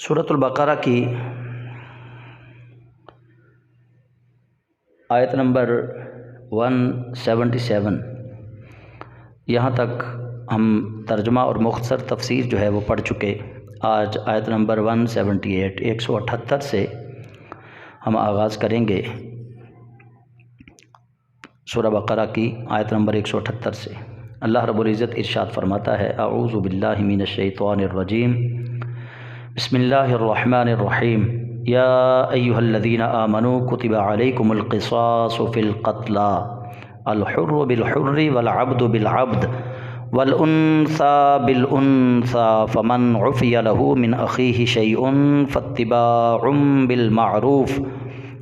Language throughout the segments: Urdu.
سورۃ البقرہ کی آیت نمبر 177 یہاں تک ہم ترجمہ اور مختصر تفسیر جو ہے وہ پڑھ چکے۔ آج آیت نمبر 178 178 سے ہم آغاز کریں گے سورہ بقرہ کی آیت نمبر 178 سے۔ اللہ رب العزت ارشاد فرماتا ہے، اعوذ باللہ من الشیطان الرجیم، بسم اللہ الرحمن الرحیم، یا ایہا الذین آمنوا کتب علیکم القصاص فی القتلى الحر بالحر والعبد بالعبد والانثى بالانثى فمن عفی له من اخیہ شیء فاتباع بالمعروف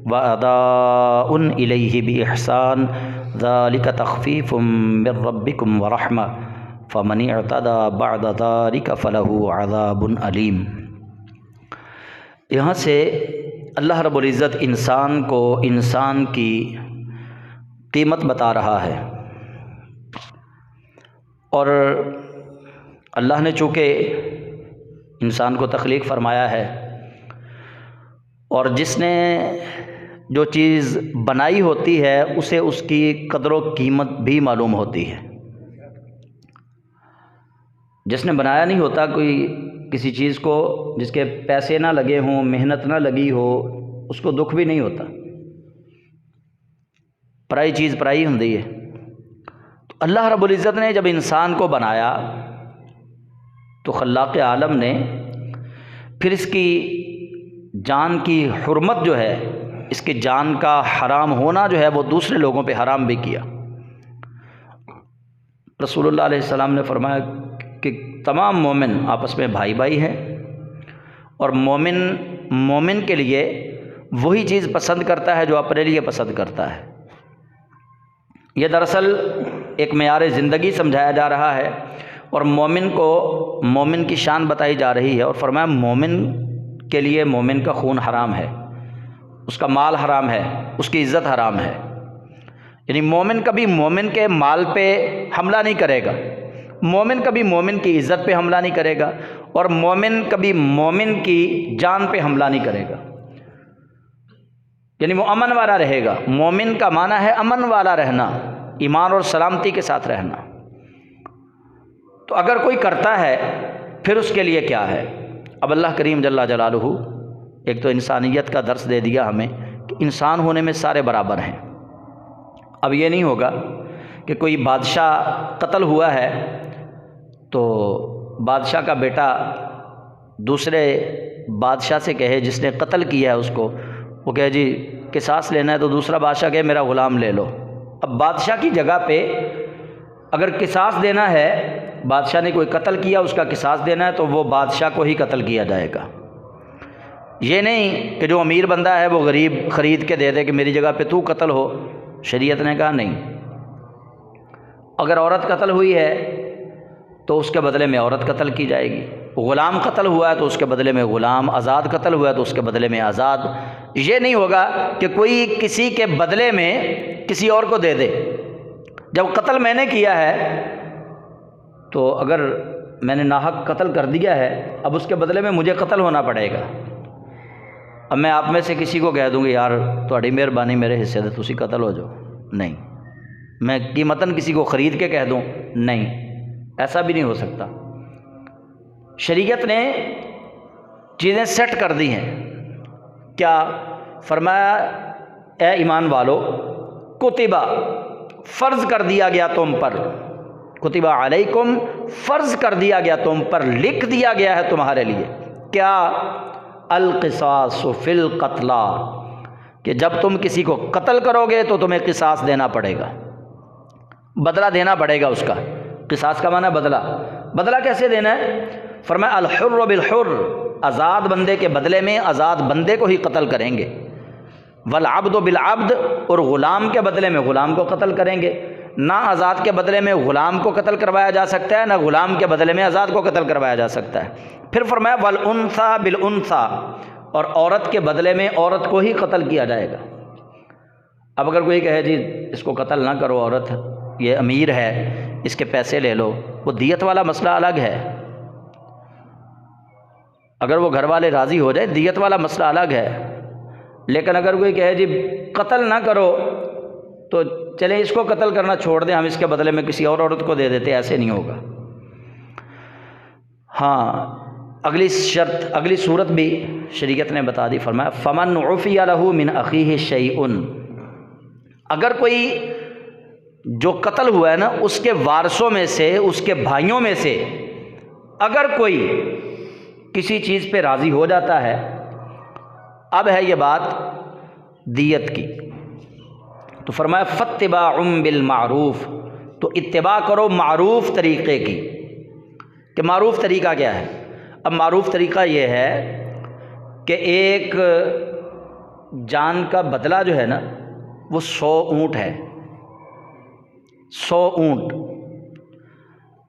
واداء الیہ باحسان ذلک تخفیف من ربکم ورحمہ فمن اعتدی بعد ذلک فلہ عذاب علیم۔ یہاں سے اللہ رب العزت انسان کو انسان کی قیمت بتا رہا ہے، اور اللہ نے چونکہ انسان کو تخلیق فرمایا ہے، اور جس نے جو چیز بنائی ہوتی ہے اسے اس کی قدر و قیمت بھی معلوم ہوتی ہے۔ جس نے بنایا نہیں ہوتا کوئی کسی چیز کو، جس کے پیسے نہ لگے ہوں، محنت نہ لگی ہو، اس کو دکھ بھی نہیں ہوتا۔ پرائی چیز پرائی ہوندی ہے۔ تو اللہ رب العزت نے جب انسان کو بنایا تو خلاق عالم نے پھر اس کی جان کی حرمت جو ہے، اس کی جان کا حرام ہونا جو ہے وہ دوسرے لوگوں پہ حرام بھی کیا۔ رسول اللہ علیہ السلام نے فرمایا کہ تمام مومن آپس میں بھائی بھائی ہیں، اور مومن کے لیے وہی چیز پسند کرتا ہے جو اپنے لیے پسند کرتا ہے۔ یہ دراصل ایک معیار زندگی سمجھایا جا رہا ہے، اور مومن کو مومن کی شان بتائی جا رہی ہے، اور فرمایا مومن کے لیے مومن کا خون حرام ہے، اس کا مال حرام ہے، اس کی عزت حرام ہے۔ یعنی مومن کبھی مومن کے مال پہ حملہ نہیں کرے گا، مومن کبھی مومن کی عزت پہ حملہ نہیں کرے گا، اور مومن کبھی مومن کی جان پہ حملہ نہیں کرے گا۔ یعنی وہ امن والا رہے گا۔ مومن کا معنی ہے امن والا رہنا، ایمان اور سلامتی کے ساتھ رہنا۔ تو اگر کوئی کرتا ہے پھر اس کے لیے کیا ہے؟ اب اللہ کریم جل جلالہ ایک تو انسانیت کا درس دے دیا ہمیں کہ انسان ہونے میں سارے برابر ہیں۔ اب یہ نہیں ہوگا کہ کوئی بادشاہ قتل ہوا ہے تو بادشاہ کا بیٹا دوسرے بادشاہ سے کہے جس نے قتل کیا ہے اس کو، وہ کہے جی قصاص لینا ہے، تو دوسرا بادشاہ کہے میرا غلام لے لو۔ اب بادشاہ کی جگہ پہ اگر قصاص دینا ہے، بادشاہ نے کوئی قتل کیا، اس کا قصاص دینا ہے، تو وہ بادشاہ کو ہی قتل کیا جائے گا۔ یہ نہیں کہ جو امیر بندہ ہے وہ غریب خرید کے دے دے کہ میری جگہ پہ تو قتل ہو۔ شریعت نے کہا نہیں۔ اگر عورت قتل ہوئی ہے تو اس کے بدلے میں عورت قتل کی جائے گی، غلام قتل ہوا ہے تو اس کے بدلے میں غلام، آزاد قتل ہوا ہے تو اس کے بدلے میں آزاد۔ یہ نہیں ہوگا کہ کوئی کسی کے بدلے میں کسی اور کو دے دے۔ جب قتل میں نے کیا ہے تو اگر میں نے ناحق قتل کر دیا ہے، اب اس کے بدلے میں مجھے قتل ہونا پڑے گا۔ اب میں آپ میں سے کسی کو کہہ دوں گی یار تہاڈی مہربانی میرے حصے دے تسی قتل ہو جاؤ، نہیں۔ میں قیمتاً کسی کو خرید کے کہہ دوں، نہیں، ایسا بھی نہیں ہو سکتا۔ شریعت نے چیزیں سیٹ کر دی ہیں۔ کیا فرمایا؟ اے ایمان والو، کتبہ فرض کر دیا گیا تم پر، کتبہ علیکم فرض کر دیا گیا تم پر، لکھ دیا گیا ہے تمہارے لیے۔ کیا؟ القصاص فی القتلی، کہ جب تم کسی کو قتل کرو گے تو تمہیں قصاص دینا پڑے گا، بدلہ دینا پڑے گا اس کا۔ قصاص کا معنی بدلہ۔ بدلہ کیسے دینا ہے؟ فرمایا الحر بالحر، آزاد بندے کے بدلے میں آزاد بندے کو ہی قتل کریں گے، والعبد بالعبد، اور غلام کے بدلے میں غلام کو قتل کریں گے۔ نہ آزاد کے بدلے میں غلام کو قتل کروایا جا سکتا ہے، نہ غلام کے بدلے میں آزاد کو قتل کروایا جا سکتا ہے۔ پھر فرمایا والانثى بالانثى، اور عورت کے بدلے میں عورت کو ہی قتل کیا جائے گا۔ اب اگر کوئی کہے جی اس کو قتل نہ کرو، عورت یہ امیر ہے اس کے پیسے لے لو، وہ دیت والا مسئلہ الگ ہے۔ اگر وہ گھر والے راضی ہو جائے، دیت والا مسئلہ الگ ہے، لیکن اگر کوئی کہے جی قتل نہ کرو تو چلیں اس کو قتل کرنا چھوڑ دیں، ہم اس کے بدلے میں کسی اور عورت کو دے دیتے، ایسے نہیں ہوگا۔ ہاں، اگلی شرط، اگلی صورت بھی شریعت نے بتا دی، فرمایا فمن عفی لہ من اخیہ شیء، اگر کوئی جو قتل ہوا ہے نا اس کے وارثوں میں سے، اس کے بھائیوں میں سے اگر کوئی کسی چیز پہ راضی ہو جاتا ہے، اب ہے یہ بات دیت کی، تو فرمایا فاتباع بالمعروف، تو اتباع کرو معروف طریقے کی۔ کہ معروف طریقہ کیا ہے؟ اب معروف طریقہ یہ ہے کہ ایک جان کا بدلہ جو ہے نا وہ 100 اونٹ ہے، 100 اونٹ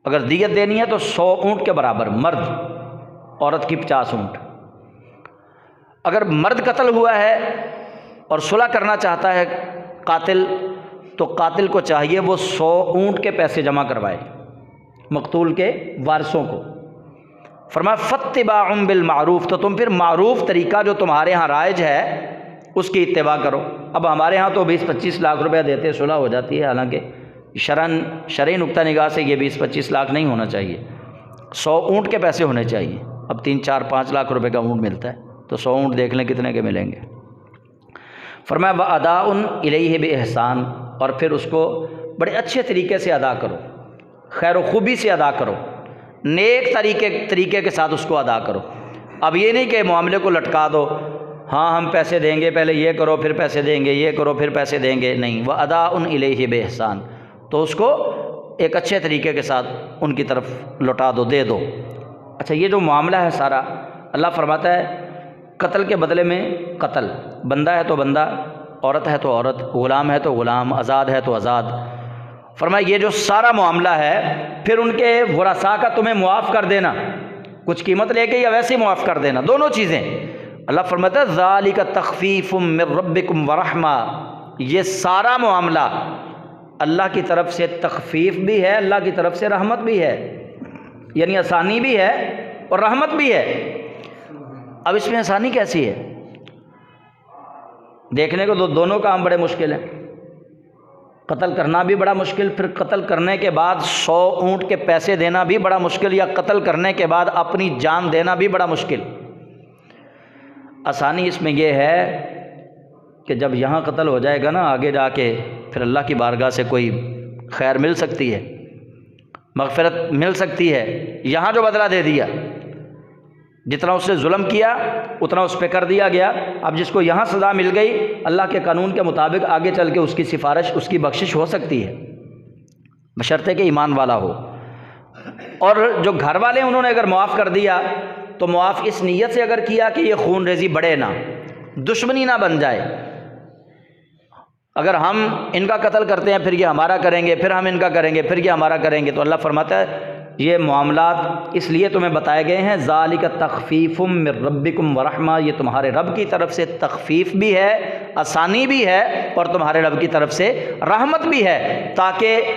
اگر دیت دینی ہے تو 100 اونٹ کے برابر، مرد، عورت کی 50 اونٹ۔ اگر مرد قتل ہوا ہے اور صلح کرنا چاہتا ہے قاتل، تو قاتل کو چاہیے وہ 100 اونٹ کے پیسے جمع کروائے مقتول کے وارثوں کو۔ فرمایا فاتباع بالمعروف، تو تم پھر معروف طریقہ جو تمہارے ہاں رائج ہے اس کی اتباع کرو۔ اب ہمارے ہاں تو 20-25 لاکھ روپیہ دیتے صلح ہو جاتی ہے، حالانکہ شرعی نقطہ نگاہ سے یہ 20-25 لاکھ نہیں ہونا چاہیے، 100 اونٹ کے پیسے ہونے چاہیے۔ اب 3-4-5 لاکھ روپے کا اونٹ ملتا ہے، تو 100 اونٹ دیکھ لیں کتنے کے ملیں گے۔ فرمایا وَأَدَاءٌ إِلَيْهِ بِإِحْسَان، اور پھر اس کو بڑے اچھے طریقے سے ادا کرو، خیر و خوبی سے ادا کرو، نیک طریقے کے ساتھ اس کو ادا کرو۔ اب یہ نہیں کہ معاملے کو لٹکا دو، ہاں ہم پیسے دیں گے، پہلے یہ کرو پھر پیسے دیں گے، یہ کرو پھر پیسے دیں گے، نہیں، وَأَدَاءٌ إِلَيْهِ بِإِحْسَان، تو اس کو ایک اچھے طریقے کے ساتھ ان کی طرف لوٹا دو، دے دو۔ اچھا، یہ جو معاملہ ہے سارا، اللہ فرماتا ہے قتل کے بدلے میں قتل، بندہ ہے تو بندہ، عورت ہے تو عورت، غلام ہے تو غلام، آزاد ہے تو آزاد۔ فرمایا یہ جو سارا معاملہ ہے، پھر ان کے ورثاء کا تمہیں معاف کر دینا، کچھ قیمت لے کے یا ویسے ہی معاف کر دینا، دونوں چیزیں۔ اللہ فرماتا ہے ذالک تخفیف من ربکم ورحمہ، یہ سارا معاملہ اللہ کی طرف سے تخفیف بھی ہے، اللہ کی طرف سے رحمت بھی ہے، یعنی آسانی بھی ہے اور رحمت بھی ہے۔ اب اس میں آسانی کیسی ہے؟ دیکھنے کو دونوں کام بڑے مشکل ہیں، قتل کرنا بھی بڑا مشکل، پھر قتل کرنے کے بعد 100 اونٹ کے پیسے دینا بھی بڑا مشکل، یا قتل کرنے کے بعد اپنی جان دینا بھی بڑا مشکل۔ آسانی اس میں یہ ہے کہ جب یہاں قتل ہو جائے گا نا، آگے جا کے پھر اللہ کی بارگاہ سے کوئی خیر مل سکتی ہے، مغفرت مل سکتی ہے۔ یہاں جو بدلہ دے دیا، جتنا اس نے ظلم کیا اتنا اس پہ کر دیا گیا، اب جس کو یہاں سزا مل گئی، اللہ کے قانون کے مطابق آگے چل کے اس کی سفارش، اس کی بخشش ہو سکتی ہے، بشرطے کہ ایمان والا ہو۔ اور جو گھر والے انہوں نے اگر معاف کر دیا تو معاف اس نیت سے اگر کیا کہ یہ خون ریزی بڑھے نہ، دشمنی نہ بن جائے، اگر ہم ان کا قتل کرتے ہیں پھر یہ ہمارا کریں گے، پھر ہم ان کا کریں گے، پھر یہ ہمارا کریں گے، تو اللہ فرماتا ہے یہ معاملات اس لیے تمہیں بتائے گئے ہیں، ذالک تخفیف من ربکم ورحمہ، یہ تمہارے رب کی طرف سے تخفیف بھی ہے، آسانی بھی ہے، اور تمہارے رب کی طرف سے رحمت بھی ہے، تاکہ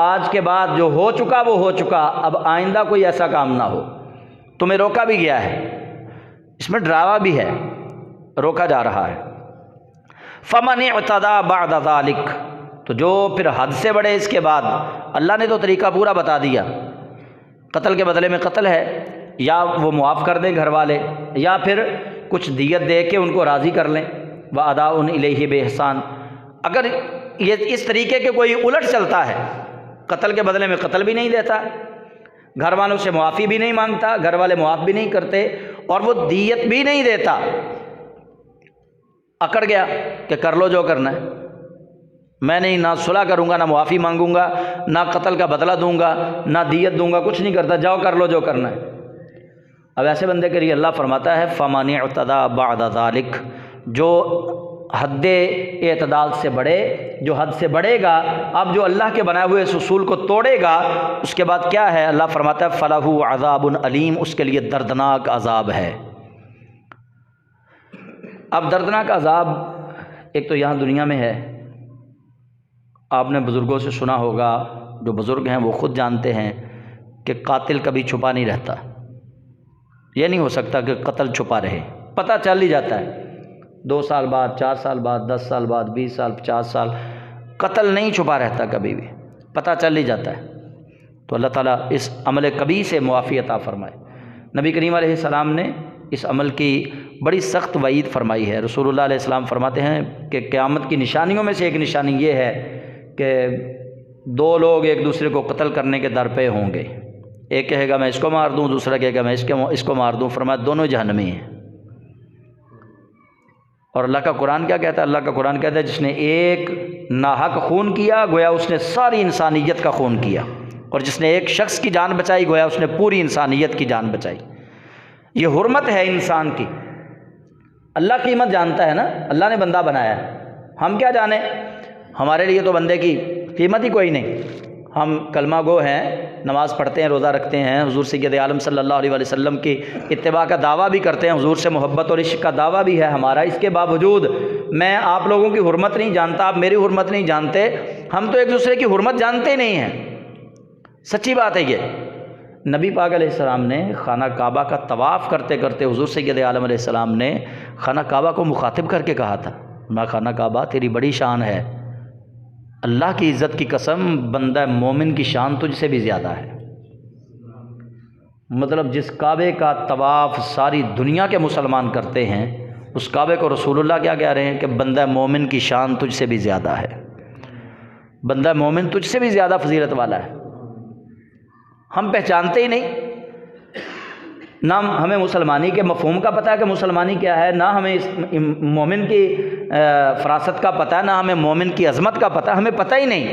آج کے بعد جو ہو چکا وہ ہو چکا، اب آئندہ کوئی ایسا کام نہ ہو۔ تمہیں روکا بھی گیا ہے، اس میں ڈراوا بھی ہے، روکا جا رہا ہے۔ فمن اعتدی بعد ذلک، تو جو پھر حد سے بڑھے اس کے بعد، اللہ نے تو طریقہ پورا بتا دیا، قتل کے بدلے میں قتل ہے، یا وہ معاف کر دیں گھر والے، یا پھر کچھ دیت دے کے ان کو راضی کر لیں، وَأَدَاءٌ إِلَيْهِ بِإِحْسَان۔ اگر یہ اس طریقے کے کوئی الٹ چلتا ہے، قتل کے بدلے میں قتل بھی نہیں دیتا، گھر والوں سے معافی بھی نہیں مانگتا، گھر والے معاف بھی نہیں کرتے، اور وہ دیت بھی نہیں دیتا، اکڑ گیا کہ کر لو جو کرنا ہے، میں نہیں، نہ صلح کروں گا، نہ معافی مانگوں گا، نہ قتل کا بدلہ دوں گا، نہ دیت دوں گا، کچھ نہیں کرتا، جاؤ کر لو جو کرنا ہے۔ اب ایسے بندے کے لیے اللہ فرماتا ہے فَمَنِ اعْتَدَىٰ بَعْدَ ذَلِكَ، جو حد اعتدال سے بڑھے، جو حد سے بڑھے گا، اب جو اللہ کے بنائے ہوئے اس اصول کو توڑے گا، اس کے بعد کیا ہے؟ اللہ فرماتا ہے فَلَهُ عَذَابٌ عَلِيمٌ، اس کے لیے دردناک عذاب ہے۔ اب دردناک عذاب ایک تو یہاں دنیا میں ہے، آپ نے بزرگوں سے سنا ہوگا، جو بزرگ ہیں وہ خود جانتے ہیں کہ قاتل کبھی چھپا نہیں رہتا، یہ نہیں ہو سکتا کہ قتل چھپا رہے، پتہ چل ہی جاتا ہے 2 سال بعد، 4 سال بعد، 10 سال بعد، 20 سال، 50 سال، قتل نہیں چھپا رہتا کبھی بھی، پتہ چل ہی جاتا ہے۔ تو اللہ تعالیٰ اس عمل کبیح سے معافی عطا فرمائے۔ نبی کریم علیہ السلام نے اس عمل کی بڑی سخت وعید فرمائی ہے۔ رسول اللہ علیہ السلام فرماتے ہیں کہ قیامت کی نشانیوں میں سے ایک نشانی یہ ہے کہ 2 لوگ ایک دوسرے کو قتل کرنے کے در پہ ہوں گے، ایک کہے گا میں اس کو مار دوں، دوسرا کہے گا میں اس کو مار دوں، فرمایا دونوں جہنمی ہیں۔ اور اللہ کا قرآن کیا کہتا ہے؟ اللہ کا قرآن کہتا ہے جس نے ایک ناحق خون کیا گویا اس نے ساری انسانیت کا خون کیا، اور جس نے ایک شخص کی جان بچائی گویا اس نے پوری انسانیت کی جان بچائی۔ یہ حرمت ہے انسان کی۔ اللہ قیمت جانتا ہے نا، اللہ نے بندہ بنایا ہے، ہم کیا جانیں؟ ہمارے لیے تو بندے کی قیمت ہی کوئی نہیں۔ ہم کلمہ گو ہیں، نماز پڑھتے ہیں، روزہ رکھتے ہیں، حضور سید عالم صلی اللہ علیہ وسلم کی اتباع کا دعویٰ بھی کرتے ہیں، حضور سے محبت اور عشق کا دعویٰ بھی ہے ہمارا۔ اس کے باوجود میں آپ لوگوں کی حرمت نہیں جانتا، آپ میری حرمت نہیں جانتے، ہم تو ایک دوسرے کی حرمت جانتے ہی نہیں ہیں۔ سچی بات ہے یہ۔ نبی پاک علیہ السلام نے خانہ کعبہ کا طواف کرتے کرتے حضور سید عالم علیہ السلام نے خانہ کعبہ کو مخاطب کر کے کہا تھا، میں خانہ کعبہ تیری بڑی شان ہے، اللہ کی عزت کی قسم بندہ مومن کی شان تجھ سے بھی زیادہ ہے۔ مطلب جس کعبے کا طواف ساری دنیا کے مسلمان کرتے ہیں، اس کعبے کو رسول اللہ کیا کہہ رہے ہیں کہ بندہ مومن کی شان تجھ سے بھی زیادہ ہے، بندہ مومن تجھ سے بھی زیادہ فضیلت والا ہے۔ ہم پہچانتے ہی نہیں، نہ ہمیں مسلمانی کے مفہوم کا پتہ ہے کہ مسلمانی کیا ہے، نہ ہمیں اس مومن کی فراست کا پتہ ہے، نہ ہمیں مومن کی عظمت کا پتہ ہے، ہمیں پتہ ہی نہیں۔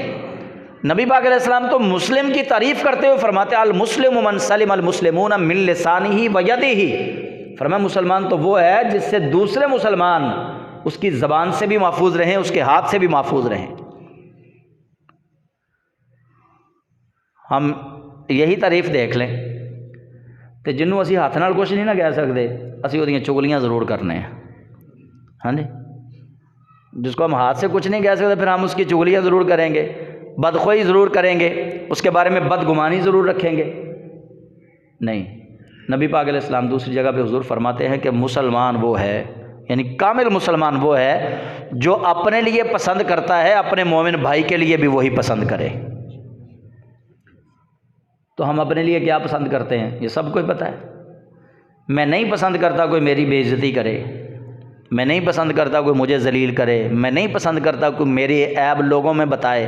نبی پاک علیہ السلام تو مسلم کی تعریف کرتے ہوئے فرماتے ہیں المسلم من سلم المسلمون من لسانہ و یدہ، فرمایا مسلمان تو وہ ہے جس سے دوسرے مسلمان اس کی زبان سے بھی محفوظ رہیں، اس کے ہاتھ سے بھی محفوظ رہیں۔ ہم یہی تعریف دیکھ لیں کہ جنوں اسی ہاتھ نال کچھ نہیں نہ کہہ سکتے، اسی وہ چگلیاں ضرور کرنے ہیں۔ ہاں جی، جس کو ہم ہاتھ سے کچھ نہیں کہہ سکتے پھر ہم اس کی چگلیاں ضرور کریں گے، بدخوئی ضرور کریں گے، اس کے بارے میں بدگمانی ضرور رکھیں گے۔ نہیں، نبی پاک علیہ السلام دوسری جگہ پہ حضور فرماتے ہیں کہ مسلمان وہ ہے، یعنی کامل مسلمان وہ ہے جو اپنے لیے پسند کرتا ہے اپنے مومن بھائی کے لیے بھی وہی پسند کرے۔ تو ہم اپنے لیے کیا پسند کرتے ہیں یہ سب کو پتہ ہے۔ میں نہیں پسند کرتا کوئی میری بے عزتی کرے، میں نہیں پسند کرتا کوئی مجھے ذلیل کرے، میں نہیں پسند کرتا کوئی میری عیب لوگوں میں بتائے۔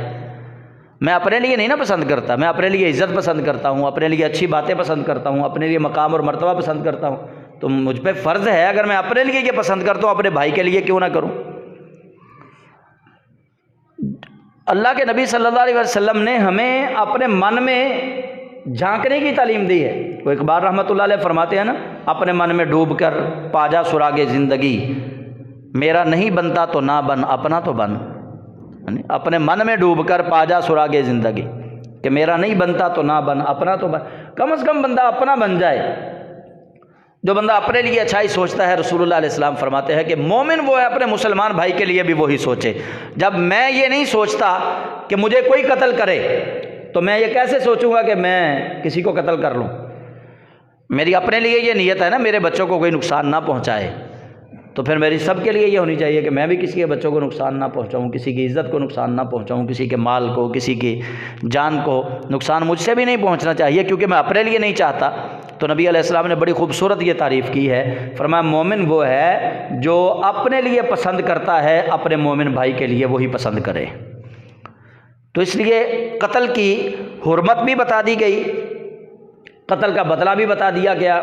میں اپنے لیے نہیں نا پسند کرتا، میں اپنے لیے عزت پسند کرتا ہوں، اپنے لیے اچھی باتیں پسند کرتا ہوں، اپنے لیے مقام اور مرتبہ پسند کرتا ہوں۔ تو مجھ پہ فرض ہے اگر میں اپنے لیے یہ پسند کرتا ہوں اپنے بھائی کے لیے کیوں نہ کروں۔ اللہ کے نبی صلی اللہ علیہ وسلم نے ہمیں اپنے من میں جھانکنے کی تعلیم دی ہے۔ وہ اقبال رحمۃ اللہ علیہ فرماتے ہیں نا، اپنے من میں ڈوب کر پا جا سراغ زندگی، میرا نہیں بنتا تو نہ بن اپنا تو بن۔ اپنے من میں ڈوب کر پا جا سراغ زندگی کہ میرا نہیں بنتا تو نہ بن اپنا تو بن۔ کم از کم بندہ اپنا بن جائے۔ جو بندہ اپنے لیے اچھائی سوچتا ہے، رسول اللہ علیہ السلام فرماتے ہیں کہ مومن وہ ہے اپنے مسلمان بھائی کے لیے بھی وہی سوچے۔ جب میں یہ نہیں سوچتا کہ مجھے کوئی قتل کرے تو میں یہ کیسے سوچوں گا کہ میں کسی کو قتل کر لوں؟ میری اپنے لیے یہ نیت ہے نا میرے بچوں کو کوئی نقصان نہ پہنچائے، تو پھر میری سب کے لیے یہ ہونی چاہیے کہ میں بھی کسی کے بچوں کو نقصان نہ پہنچاؤں، کسی کی عزت کو نقصان نہ پہنچاؤں، کسی کے مال کو، کسی کی جان کو نقصان مجھ سے بھی نہیں پہنچنا چاہیے، کیونکہ میں اپنے لیے نہیں چاہتا۔ تو نبی علیہ السلام نے بڑی خوبصورت یہ تعریف کی ہے، فرمایا مومن وہ ہے جو اپنے لیے پسند کرتا ہے اپنے مومن بھائی کے لیے وہی پسند کرے۔ تو اس لیے قتل کی حرمت بھی بتا دی گئی، قتل کا بدلہ بھی بتا دیا گیا،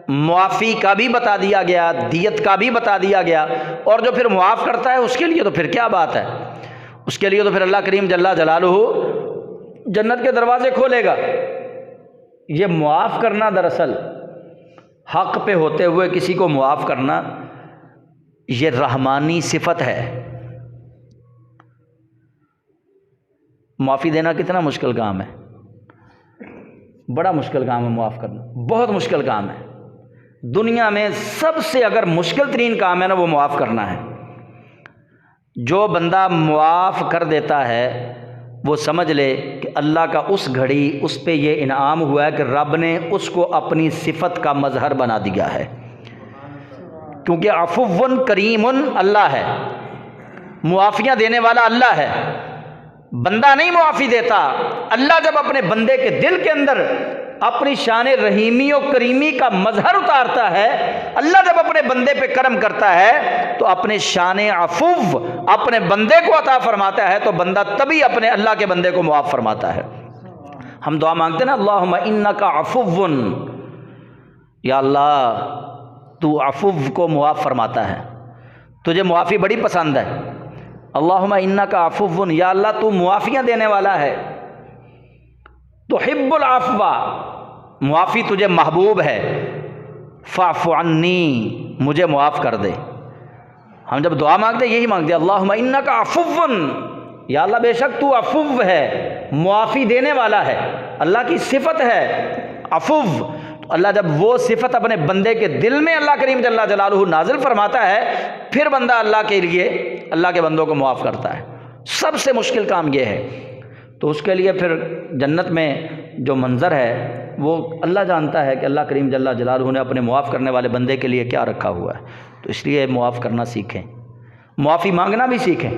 معافی کا بھی بتا دیا گیا، دیت کا بھی بتا دیا گیا، اور جو پھر معاف کرتا ہے اس کے لیے تو پھر کیا بات ہے، اس کے لیے تو پھر اللہ کریم جل جلالہ جنت کے دروازے کھولے گا۔ یہ معاف کرنا دراصل حق پہ ہوتے ہوئے کسی کو معاف کرنا یہ رحمانی صفت ہے۔ معافی دینا کتنا مشکل کام ہے، بڑا مشکل کام ہے معاف کرنا، بہت مشکل کام ہے۔ دنیا میں سب سے اگر مشکل ترین کام ہے نا وہ معاف کرنا ہے۔ جو بندہ معاف کر دیتا ہے وہ سمجھ لے کہ اللہ کا اس گھڑی اس پہ یہ انعام ہوا ہے کہ رب نے اس کو اپنی صفت کا مظہر بنا دیا ہے، کیونکہ عفو کریم اللہ ہے، معافیاں دینے والا اللہ ہے، بندہ نہیں معافی دیتا۔ اللہ جب اپنے بندے کے دل کے اندر اپنی شان رحیمی و کریمی کا مظہر اتارتا ہے، اللہ جب اپنے بندے پہ کرم کرتا ہے تو اپنے شان عفو اپنے بندے کو عطا فرماتا ہے، تو بندہ تبھی اپنے اللہ کے بندے کو معاف فرماتا ہے۔ ہم دعا مانگتے ہیں نا، اللہم انک عفو، یا اللہ تو عفو کو معاف فرماتا ہے، تجھے معافی بڑی پسند ہے۔ اللہم انک عفو، یا اللہ تو معافیاں دینے والا ہے، تحب العفو، معافی تجھے محبوب ہے، فاعف عنی، مجھے معاف کر دے۔ ہم جب دعا مانگتے یہی مانگتے ہیں، اللہم انک عفو، یا اللہ بے شک تو عفو ہے، معافی دینے والا ہے، اللہ کی صفت ہے عفو۔ تو اللہ جب وہ صفت اپنے بندے کے دل میں اللہ کریم جل جلالہ نازل فرماتا ہے، پھر بندہ اللہ کے لیے اللہ کے بندوں کو معاف کرتا ہے۔ سب سے مشکل کام یہ ہے، تو اس کے لیے پھر جنت میں جو منظر ہے وہ اللہ جانتا ہے کہ اللہ کریم جل جلالہ نے اپنے معاف کرنے والے بندے کے لیے کیا رکھا ہوا ہے۔ تو اس لیے معاف کرنا سیکھیں، معافی مانگنا بھی سیکھیں۔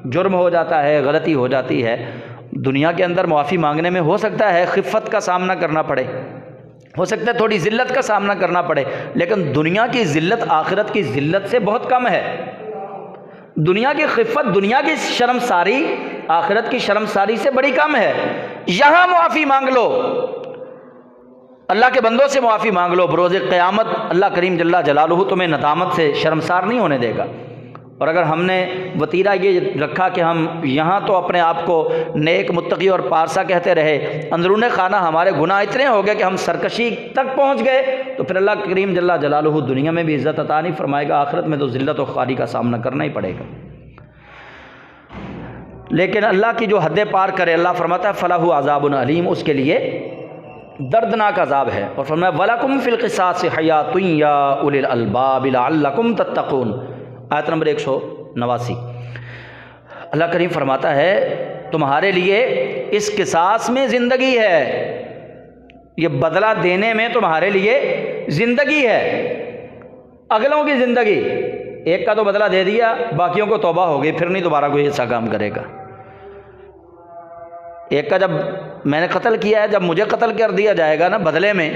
جرم ہو جاتا ہے، غلطی ہو جاتی ہے، دنیا کے اندر معافی مانگنے میں ہو سکتا ہے خفت کا سامنا کرنا پڑے، ہو سکتا ہے تھوڑی ذلت کا سامنا کرنا پڑے، لیکن دنیا کی ذلت آخرت کی ذلت سے بہت کم ہے۔ دنیا کی خفت، دنیا کی شرمساری آخرت کی شرمساری سے بڑی کم ہے۔ یہاں معافی مانگ لو، اللہ کے بندوں سے معافی مانگ لو، بروز قیامت اللہ کریم جل جلالہ تمہیں ندامت سے شرمسار نہیں ہونے دے گا۔ اور اگر ہم نے وتیرہ یہ رکھا کہ ہم یہاں تو اپنے آپ کو نیک، متقی اور پارسا کہتے رہے، اندرون خانہ ہمارے گناہ اتنے ہو گئے کہ ہم سرکشی تک پہنچ گئے، تو پھر اللہ کریم جل جلالہ دنیا میں بھی عزت عطا نہیں فرمائے گا، آخرت میں تو ذلت و خواری کا سامنا کرنا ہی پڑے گا۔ لیکن اللہ کی جو حد پار کرے، اللہ فرماتا ہے فَلَهُ عَذَابٌ عَلِيمٌ، اس کے لیے دردناک عذاب ہے۔ اور فرمایا وَلَكُمْ فِي الْقِصَاصِ حَيَاةٌ يَا أُولِي الْأَلْبَابِ لَعَلَّكُمْ تَتَّقُونَ، آیت نمبر 189۔ اللہ کریم فرماتا ہے تمہارے لیے اس قصاص میں زندگی ہے، یہ بدلہ دینے میں تمہارے لیے زندگی ہے، اگلوں کی زندگی۔ ایک کا تو بدلہ دے دیا، باقیوں کو توبہ ہو گئی، پھر نہیں دوبارہ کوئی ایسا کام کرے گا۔ ایک کا جب میں نے قتل کیا ہے، جب مجھے قتل کر دیا جائے گا نا بدلے میں،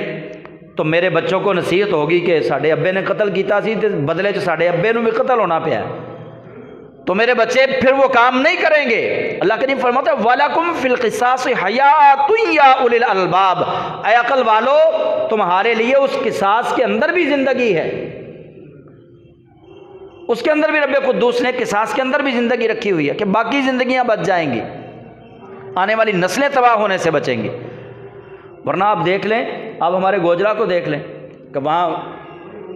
تو میرے بچوں کو نصیحت ہوگی کہ ساڈے ابے نے قتل کیتا سی تے بدلے چ ساڈے ابے نو بھی قتل ہونا پیا، تو میرے بچے پھر وہ کام نہیں کریں گے۔ اللہ کریم فرماتا ہے وَلَكُمْ فِي الْقِصَاصِ حَيَاةٌ يَا أُولِي الْأَلْبَابِ، اے عقل والو تمہارے لیے اس قصاص کے اندر بھی زندگی ہے، اس کے اندر بھی رب قدوس نے قصاص کے اندر بھی زندگی رکھی ہوئی ہے کہ باقی زندگیاں بچ جائیں گی، آنے والی نسلیں تباہ ہونے سے بچیں گی۔ ورنہ آپ دیکھ لیں، آپ ہمارے گوجرا کو دیکھ لیں کہ وہاں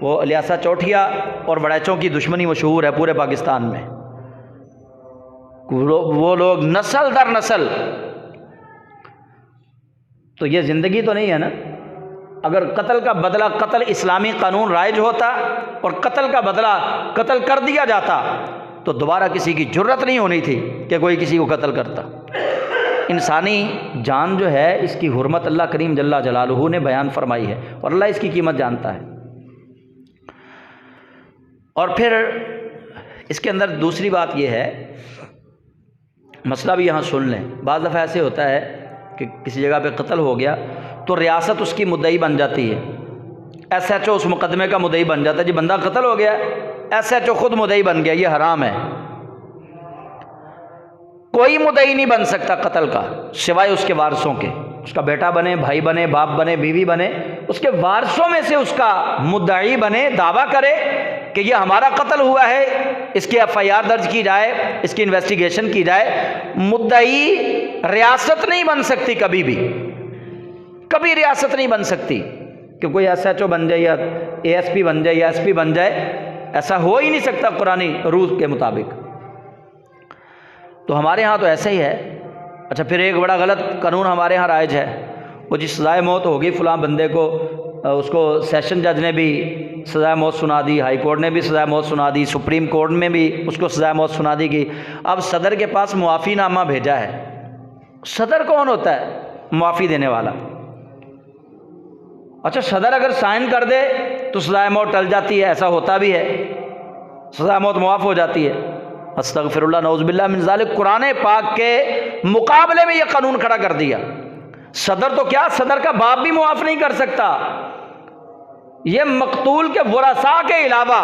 وہ الیاسا چوٹھیا اور وڑیچوں کی دشمنی مشہور ہے پورے پاکستان میں، وہ لوگ نسل در نسل، تو یہ زندگی تو نہیں ہے نا۔ اگر قتل کا بدلہ، قتل اسلامی قانون رائج ہوتا اور قتل کا بدلہ قتل کر دیا جاتا، تو دوبارہ کسی کی جرت نہیں ہونی تھی کہ کوئی کسی کو قتل کرتا۔ انسانی جان جو ہے اس کی حرمت اللہ کریم جل جلالہ نے بیان فرمائی ہے، اور اللہ اس کی قیمت جانتا ہے۔ اور پھر اس کے اندر دوسری بات یہ ہے، مسئلہ بھی یہاں سن لیں، بعض دفعہ ایسے ہوتا ہے کہ کسی جگہ پہ قتل ہو گیا تو ریاست اس کی مدعی بن جاتی ہے، ایس ایچ او اس مقدمے کا مدعی بن جاتا ہے، جی بندہ قتل ہو گیا، ایس ایچ او خود مدعی بن گیا، یہ حرام ہے۔ کوئی مدعی نہیں بن سکتا قتل کا سوائے اس کے وارثوں کے، اس کا بیٹا بنے، بھائی بنے، باپ بنے، بیوی بنے، اس کے وارثوں میں سے اس کا مدعی بنے، دعویٰ کرے کہ یہ ہمارا قتل ہوا ہے، اس کی ایف آئی آر درج کی جائے، اس کی انویسٹیگیشن کی جائے۔ مدعی ریاست نہیں بن سکتی، کبھی بھی کبھی ریاست نہیں بن سکتی کہ کوئی ایس ایچ او بن جائے یا اے ایس پی بن جائے یا ایس پی بن جائے، ایسا ہو ہی نہیں سکتا قرآنی رول کے مطابق۔ تو ہمارے ہاں تو ایسا ہی ہے۔ اچھا، پھر ایک بڑا غلط قانون ہمارے ہاں رائج ہے، وہ جس سزائے موت ہوگی فلاں بندے کو، اس کو سیشن جج نے بھی سزائے موت سنا دی، ہائی کورٹ نے بھی سزائے موت سنا دی، سپریم کورٹ میں بھی اس کو سزائے موت سنا دی گئی۔ اب صدر کے پاس معافی نامہ بھیجا ہے، صدر کون ہوتا ہے؟ معافی دینے والا۔ اچھا صدر اگر سائن کر دے تو سزائے موت ٹل جاتی ہے، ایسا ہوتا بھی ہے، سزائے موت معاف ہو جاتی ہے۔ استغفر اللہ، نعوذ باللہ من ذالک۔ قرآن پاک کے مقابلے میں یہ قانون کھڑا کر دیا۔ صدر تو کیا، صدر کا باپ بھی معاف نہیں کر سکتا، یہ مقتول کے ورثاء کے علاوہ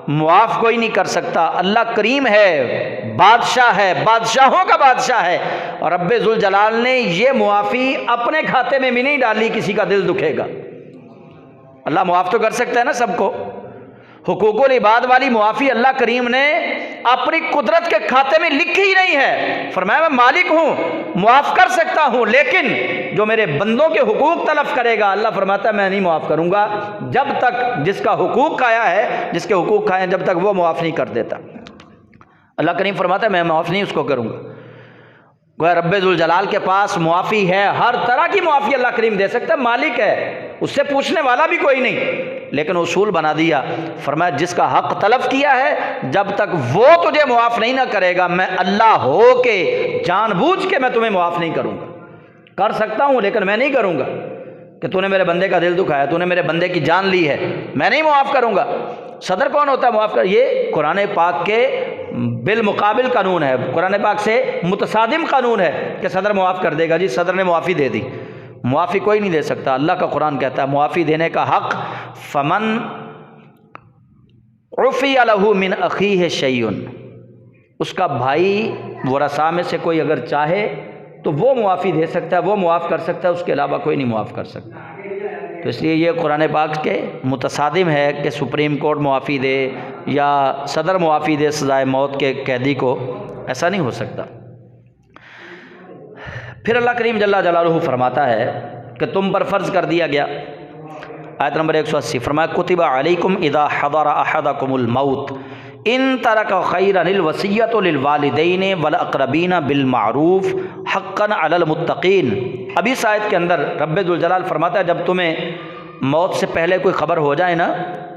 معاف کوئی نہیں کر سکتا۔ اللہ کریم ہے، بادشاہ ہے، بادشاہوں کا بادشاہ ہے، اور رب ذوالجلال نے یہ معافی اپنے کھاتے میں بھی نہیں ڈالی کسی کا دل دکھے گا۔ اللہ معاف تو کر سکتا ہے نا سب کو۔ حقوق العباد والی معافی اللہ کریم نے اپنی قدرت کے کھاتے میں لکھی ہی نہیں ہے۔ فرمایا میں مالک ہوں، معاف کر سکتا ہوں، لیکن جو میرے بندوں کے حقوق تلف کرے گا، اللہ فرماتا ہے میں نہیں معاف کروں گا جب تک جس کا حقوق کھایا ہے، جس کے حقوق کھائے ہیں، جب تک وہ معاف نہیں کر دیتا۔ اللہ کریم فرماتا ہے میں معاف نہیں اس کو کروں گا۔ گویا رب ذوالجلال کے پاس معافی ہے، ہر طرح کی معافی اللہ کریم دے سکتا ہے، مالک ہے، اس سے پوچھنے والا بھی کوئی نہیں، لیکن اصول بنا دیا۔ فرمایا جس کا حق تلف کیا ہے، جب تک وہ تجھے معاف نہیں نہ کرے گا، میں اللہ ہو کے جان بوجھ کے میں تمہیں معاف نہیں کروں گا۔ کر سکتا ہوں لیکن میں نہیں کروں گا کہ تو نے میرے بندے کا دل دکھایا، تو نے میرے بندے کی جان لی ہے، میں نہیں معاف کروں گا۔ صدر کون ہوتا ہے معاف کر؟ یہ قرآن پاک کے بالمقابل قانون ہے، قرآن پاک سے متصادم قانون ہے کہ صدر معاف کر دے گا۔ جی صدر نے معافی دے دی، معافی کوئی نہیں دے سکتا۔ اللہ کا قرآن کہتا ہے معافی دینے کا حق فمن عفی لہ من اخیہ شیء، اس کا بھائی ورثاء میں سے کوئی اگر چاہے تو وہ معافی دے سکتا ہے، وہ معاف کر سکتا ہے، اس کے علاوہ کوئی نہیں معاف کر سکتا۔ تو اس لیے یہ قرآن پاک کے متصادم ہے کہ سپریم کورٹ معافی دے یا صدر معافی دے سزائے موت کے قیدی کو، ایسا نہیں ہو سکتا۔ پھر اللہ کریم جل جلالہ فرماتا ہے کہ تم پر فرض کر دیا گیا، آیت نمبر 180، فرمایا کتب علیکم اذا حضر احدکم الموت ان ترک خیرا الوصیۃ للوالدین والاقربین بالمعروف حقا علی المتقین۔ ابھی اس آیت کے اندر رب ذوالجلال فرماتا ہے جب تمہیں موت سے پہلے کوئی خبر ہو جائے نا،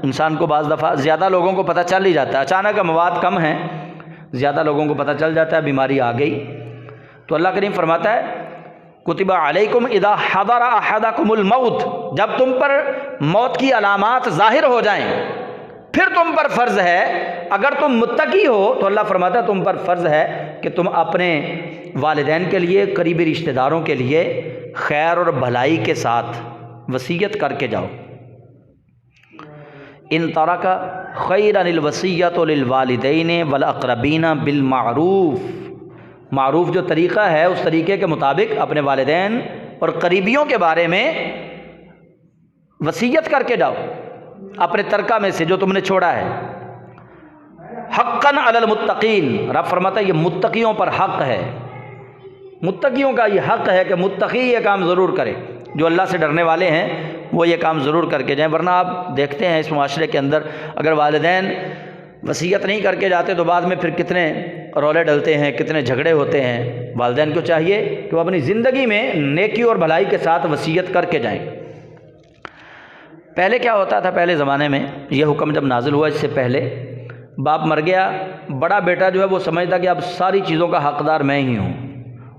انسان کو بعض دفعہ زیادہ لوگوں کو پتہ چل ہی جاتا ہے، اچانک مواد کم ہیں، زیادہ لوگوں کو پتہ چل جاتا ہے بیماری آ گئی، تو اللہ کریم فرماتا ہے کتب علیکم اذا حضر احدکم الموت، جب تم پر موت کی علامات ظاہر ہو جائیں پھر تم پر فرض ہے، اگر تم متقی ہو تو اللہ فرماتا ہے تم پر فرض ہے کہ تم اپنے والدین کے لیے، قریبی رشتہ داروں کے لیے خیر اور بھلائی کے ساتھ وصیت کر کے جاؤ۔ ان ترک خیرا الوصیۃ للوالدین والاقربین بالمعروف، معروف جو طریقہ ہے اس طریقے کے مطابق اپنے والدین اور قریبیوں کے بارے میں وصیت کر کے جاؤ، اپنے ترکہ میں سے جو تم نے چھوڑا ہے۔ حقاً علی المتقین، رب فرماتا ہے یہ متقیوں پر حق ہے، متقیوں کا یہ حق ہے کہ متقی یہ کام ضرور کرے، جو اللہ سے ڈرنے والے ہیں وہ یہ کام ضرور کر کے جائیں، ورنہ آپ دیکھتے ہیں اس معاشرے کے اندر اگر والدین وصیت نہیں کر کے جاتے تو بعد میں پھر کتنے رولے ڈلتے ہیں، کتنے جھگڑے ہوتے ہیں۔ والدین کو چاہیے کہ وہ اپنی زندگی میں نیکی اور بھلائی کے ساتھ وصیت کر کے جائیں۔ پہلے کیا ہوتا تھا، پہلے زمانے میں یہ حکم جب نازل ہوا اس سے پہلے باپ مر گیا، بڑا بیٹا جو ہے وہ سمجھتا کہ اب ساری چیزوں کا حقدار میں ہی ہوں،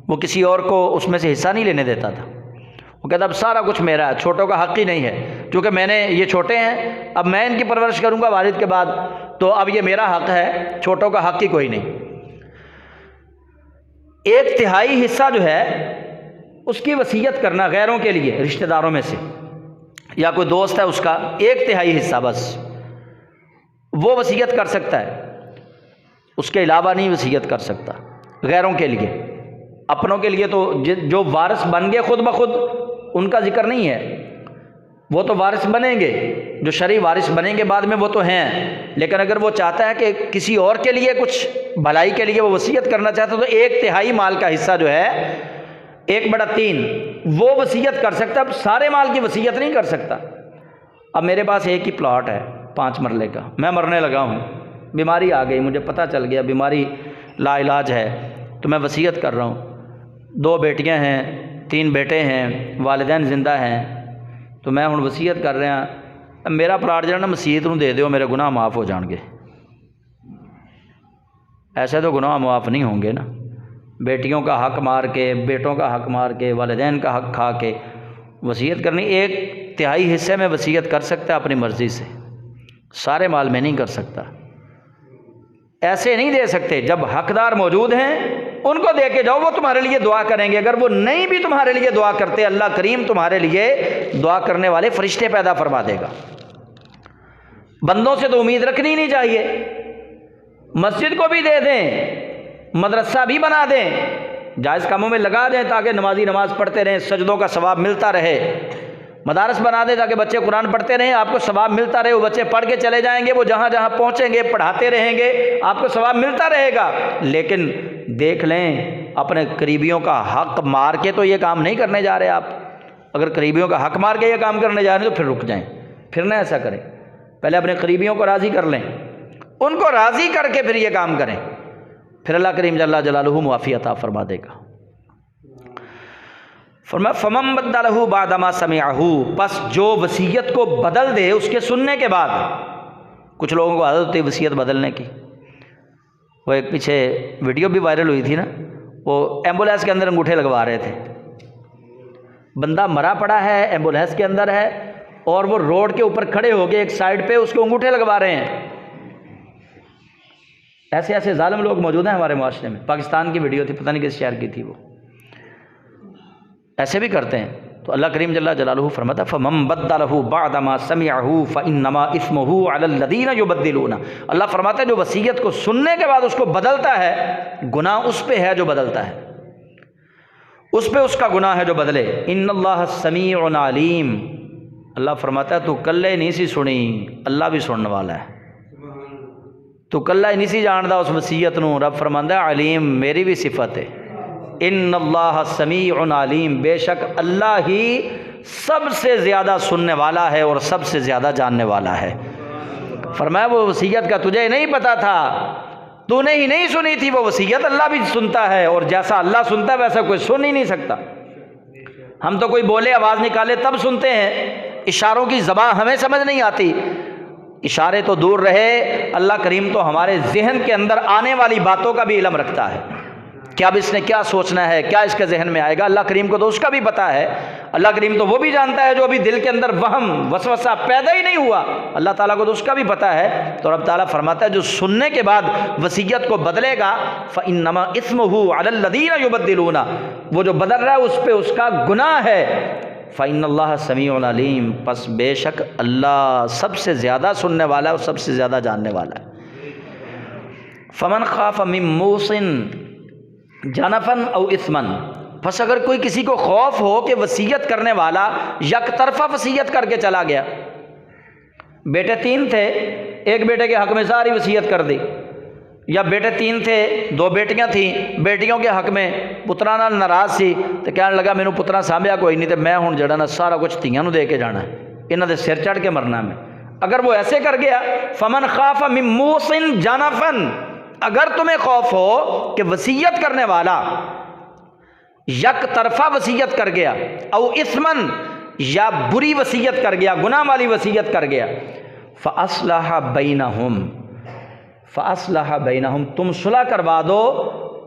وہ کسی اور کو اس میں سے حصہ نہیں لینے دیتا تھا، وہ کہتا اب سارا کچھ میرا ہے، چھوٹوں کا حق ہی نہیں ہے، کیونکہ میں نے یہ چھوٹے ہیں اب میں ان کی پرورش کروں گا والد کے بعد، تو اب یہ میرا حق ہے، چھوٹوں کا حق ہی کوئی نہیں۔ 1/3 حصہ جو ہے اس کی وصیت کرنا غیروں کے لیے، رشتہ داروں میں سے یا کوئی دوست ہے اس کا 1/3 حصہ بس وہ وصیت کر سکتا ہے، اس کے علاوہ نہیں وصیت کر سکتا۔ غیروں کے لیے، اپنوں کے لیے تو جو وارث بن گئے خود بخود ان کا ذکر نہیں ہے، وہ تو وارث بنیں گے، جو شرعی وارث بنیں گے بعد میں وہ تو ہیں، لیکن اگر وہ چاہتا ہے کہ کسی اور کے لیے کچھ بھلائی کے لیے وہ وصیت کرنا چاہتا ہے تو 1/3 مال کا حصہ جو ہے 1/3 وہ وصیت کر سکتا، اب سارے مال کی وصیت نہیں کر سکتا۔ اب میرے پاس ایک ہی پلاٹ ہے 5 مرلے کا، میں مرنے لگا ہوں، بیماری آ گئی، مجھے پتہ چل گیا بیماری لا علاج ہے، تو میں وصیت کر رہا ہوں، 2 بیٹیاں ہیں، 3 بیٹے ہیں، والدین زندہ ہیں، تو میں ہوں وصیت کر رہا ہوں میرا پلاٹ جو ہے نا مسیت نوں دے دیو، میرے گناہ معاف ہو جان گے۔ ایسے تو گناہ معاف نہیں ہوں گے نا، بیٹیوں کا حق مار کے، بیٹوں کا حق مار کے، والدین کا حق کھا کے وصیت کرنی۔ 1/3 حصے میں وصیت کر سکتا ہے اپنی مرضی سے، سارے مال میں نہیں کر سکتا۔ ایسے نہیں دے سکتے، جب حقدار موجود ہیں ان کو دے کے جاؤ، وہ تمہارے لیے دعا کریں گے۔ اگر وہ نہیں بھی تمہارے لیے دعا کرتے، اللہ کریم تمہارے لیے دعا کرنے والے فرشتے پیدا فرما دے گا۔ بندوں سے تو امید رکھنی نہیں چاہیے۔ مسجد کو بھی دے دیں، مدرسہ بھی بنا دیں، جائز کاموں میں لگا دیں تاکہ نمازی نماز پڑھتے رہیں، سجدوں کا ثواب ملتا رہے۔ مدارس بنا دیں تاکہ بچے قرآن پڑھتے رہیں، آپ کو ثواب ملتا رہے۔ وہ بچے پڑھ کے چلے جائیں گے، وہ جہاں جہاں پہنچیں گے پڑھاتے رہیں گے، آپ کو ثواب ملتا رہے گا۔ لیکن دیکھ لیں، اپنے قریبیوں کا حق مار کے تو یہ کام نہیں کرنے جا رہے آپ۔ اگر قریبیوں کا حق مار کے یہ کام کرنے جا رہے ہیں تو پھر رک جائیں، پھر نہ ایسا کریں۔ پہلے اپنے قریبیوں کو راضی کر لیں، ان کو راضی کر کے پھر یہ کام کریں، پھر اللہ کریم جل جلالہ معافی عطا فرما دے گا۔ فرمایا فمن بدلہ بعد ما سمعہ، پس جو وصیت کو بدل دے اس کے سننے کے بعد۔ کچھ لوگوں کو عادت ہوتی ہے وصیت بدلنے کی۔ وہ ایک پیچھے ویڈیو بھی وائرل ہوئی تھی نا، وہ ایمبولینس کے اندر انگوٹھے لگوا رہے تھے۔ بندہ مرا پڑا ہے، ایمبولینس کے اندر ہے، اور وہ روڈ کے اوپر کھڑے ہو کے ایک سائڈ پہ اس کو انگوٹھے لگوا رہے ہیں۔ ایسے ایسے ظالم لوگ موجود ہیں ہمارے معاشرے میں۔ پاکستان کی ویڈیو تھی، پتہ نہیں کس شہر کی تھی، وہ ایسے بھی کرتے ہیں۔ تو اللہ کریم جل جلالہ فرماتا فمن بدلہ بعد ما سمعہ فانما اثمہ علی الذین یبدلون۔ اللہ فرماتا ہے جو وصیت کو سننے کے بعد اس کو بدلتا ہے، گناہ اس پہ ہے جو بدلتا ہے، اس پہ اس کا گناہ ہے جو بدلے۔ ان اللہ سمیع علیم، اللہ فرماتا ہے تو کلے نہیں سی سنی، اللہ بھی سننے والا ہے۔ تو کلہ ہی نہیں سی جاندا اس وصیت نو، رب فرماندا ہے علیم میری بھی صفت ہے۔ ان اللہ سمیع علیم، بے شک اللہ ہی سب سے زیادہ سننے والا ہے اور سب سے زیادہ جاننے والا ہے۔ فرمایا وہ وصیت کا تجھے نہیں پتا تھا، تو نے ہی نہیں سنی تھی وہ وصیت، اللہ بھی سنتا ہے، اور جیسا اللہ سنتا ہے ویسا کوئی سن ہی نہیں سکتا۔ ہم تو کوئی بولے آواز نکالے تب سنتے ہیں، اشاروں کی زبان ہمیں سمجھ نہیں آتی۔ اشارے تو دور رہے، اللہ کریم تو ہمارے ذہن کے اندر آنے والی باتوں کا بھی علم رکھتا ہے کہ اب اس نے کیا سوچنا ہے، کیا اس کے ذہن میں آئے گا، اللہ کریم کو تو اس کا بھی پتہ ہے۔ اللہ کریم تو وہ بھی جانتا ہے جو ابھی دل کے اندر وہم وسوسہ پیدا ہی نہیں ہوا، اللہ تعالیٰ کو تو اس کا بھی پتہ ہے۔ تو رب تعالیٰ فرماتا ہے جو سننے کے بعد وصیت کو بدلے گا فإنما إثمه على الذين يبدلون، وہ جو بدل رہا ہے اس پہ اس کا گناہ ہے۔ فإن اللہ سمیع علیم، پس بے شک اللہ سب سے زیادہ سننے والا ہے اور سب سے زیادہ جاننے والا ہے۔ فمن خاف من موص جنفن او اثمن، پس اگر کوئی کسی کو خوف ہو کہ وصیت کرنے والا یک طرفہ وصیت کر کے چلا گیا، بیٹے 3 تھے، ایک بیٹے کے حق میں ساری وصیت کر دی، یا بیٹے 3 تھے 2 بیٹیاں تھیں، بیٹیوں کے حق میں پتراں نال ناراض سی تو کہنے لگا مینوں پتراں سامبیا کوئی نہیں تے میں ہن جڑا نا سارا کچھ تھیاں نو دے کے جانا ہے، انہاں دے سر چڑھ کے مرنا میں۔ اگر وہ ایسے کر گیا فمن خاف من موص جنفن، اگر تمہیں خوف ہو کہ وصیت کرنے والا یک طرفہ وصیت کر گیا، او اثمن، یا بری وصیت کر گیا، گناہ والی وصیت کر گیا، فاصلح بینہم، فاصلح بینہم، تم صلح کروا دو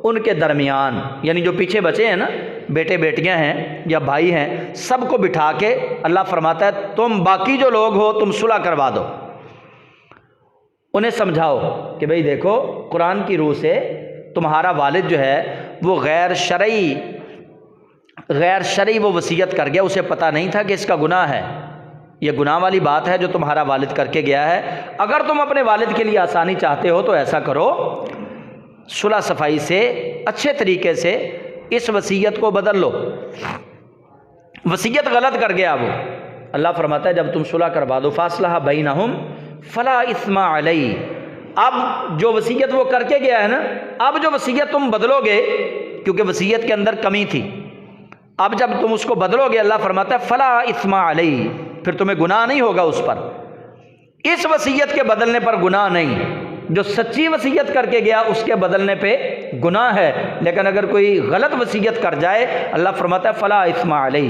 ان کے درمیان، یعنی جو پیچھے بچے ہیں نا، بیٹے بیٹیاں ہیں یا بھائی ہیں، سب کو بٹھا کے اللہ فرماتا ہے تم باقی جو لوگ ہو تم صلح کروا دو، انہیں سمجھاؤ کہ بھئی دیکھو قرآن کی روح سے تمہارا والد جو ہے وہ غیر شرعی وہ وصیت کر گیا، اسے پتہ نہیں تھا کہ اس کا گناہ ہے، یہ گناہ والی بات ہے جو تمہارا والد کر کے گیا ہے۔ اگر تم اپنے والد کے لیے آسانی چاہتے ہو تو ایسا کرو، صلح صفائی سے اچھے طریقے سے اس وصیت کو بدل لو۔ وصیت غلط کر گیا وہ، اللہ فرماتا ہے جب تم صلح کروا دو فاصلح بینہم فلا اثم علی، اب جو وصیت وہ کر کے گیا ہے نا، اب جو وصیت تم بدلو گے، کیونکہ وصیت کے اندر کمی تھی، اب جب تم اس کو بدلو گے اللہ فرماتا ہے فلا اثم علی، پھر تمہیں گناہ نہیں ہوگا اس پر، اس وصیت کے بدلنے پر گناہ نہیں، جو سچی وصیت کر کے گیا اس کے بدلنے پہ گناہ ہے، لیکن اگر کوئی غلط وصیت کر جائے اللہ فرماتا ہے فلا اثم علی،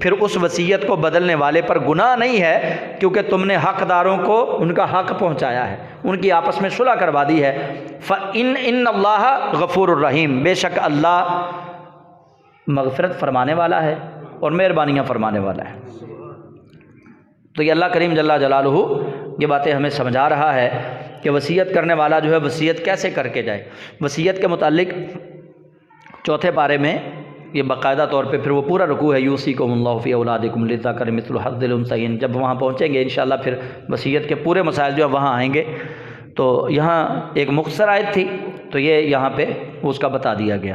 پھر اس وصیت کو بدلنے والے پر گناہ نہیں ہے، کیونکہ تم نے حقداروں کو ان کا حق پہنچایا ہے، ان کی آپس میں صلح کروا دی ہے۔ فَإِنَّ اللَّهَ غَفُورٌ رَحِيمٌ، بے شک اللہ مغفرت فرمانے والا ہے اور مہربانیاں فرمانے والا ہے۔ تو یہ اللہ کریم جل جلالہ یہ باتیں ہمیں سمجھا رہا ہے کہ وصیت کرنے والا جو ہے وصیت کیسے کر کے جائے۔ وصیت کے متعلق چوتھے پارے میں یہ باقاعدہ طور پہ پھر وہ پورا رکوع ہے، یوصیکم اللہ فی اولادکم للذکر مثل حظ الانثیین۔ جب وہاں پہنچیں گے انشاءاللہ پھر وصیت کے پورے مسائل جو ہے وہاں آئیں گے۔ تو یہاں ایک مختصر آیت تھی، تو یہ یہاں پہ اس کا بتا دیا گیا۔